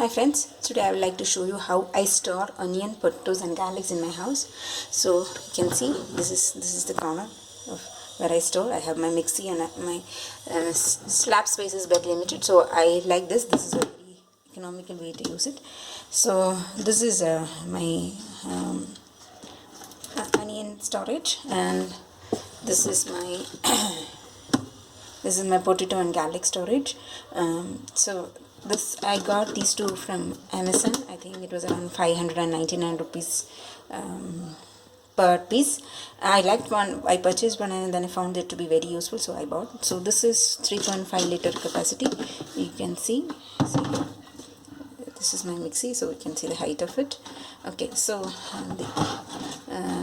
Hi friends, today I would like to show you how I store onion, potatoes and garlics in my house. So you can see this is the corner of where I store. I have my mixie and my slab space is very limited, so I like this. This is a very economical way to use it. So this is my onion storage, and this is my this is my potato and garlic storage. So this I got these two from Amazon. I think it was around 599 rupees per piece. I liked one. I purchased one and then I found it to be very useful, so I bought. So this is 3.5 liter capacity. You can see this is my mixie, so you can see the height of it. Okay, so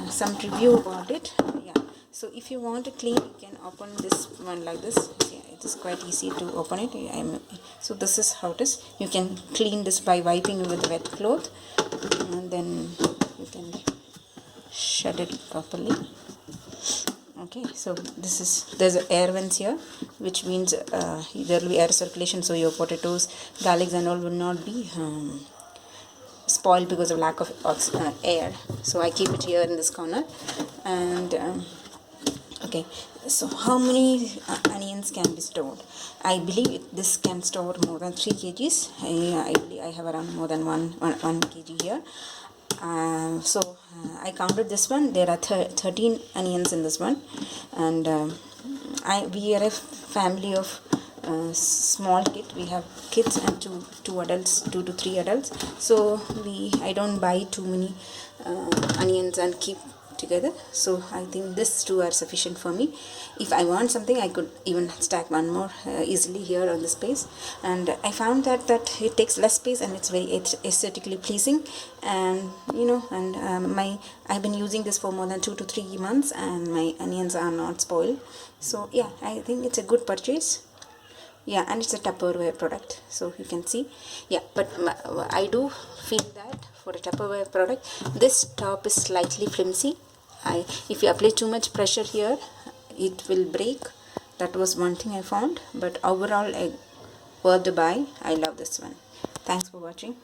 some review about it. Yeah, so if you want to clean, you can open this one like this. Yeah, it is quite easy to open it. So this is how it is. You can clean this by wiping with a wet cloth, and then you can shut it properly. Okay, so there's air vents here, which means there will be air circulation, so your potatoes, garlics and all will not be spoiled because of lack of air. So I keep it here in this corner. And okay, so how many onions can be stored? I believe this can store more than 3 kgs. I believe I have around more than 1 kg here. I counted this one. There are 13 onions in this one, and we are a family of small kids. We have kids and two adults, 2 to 3 adults. So I don't buy too many onions and keep together. So I think these two are sufficient for me. If I want something, I could even stack one more easily here on the space. And I found that it takes less space and it's very aesthetically pleasing. And I've been using this for more than 2 to 3 months, and my onions are not spoiled. So yeah, I think it's a good purchase. Yeah, and it's a Tupperware product, so you can see. Yeah, but I do feel that for a Tupperware product, this top is slightly flimsy. If you apply too much pressure here, it will break. That was one thing I found, but overall, worth the buy. I love this one. Thanks for watching.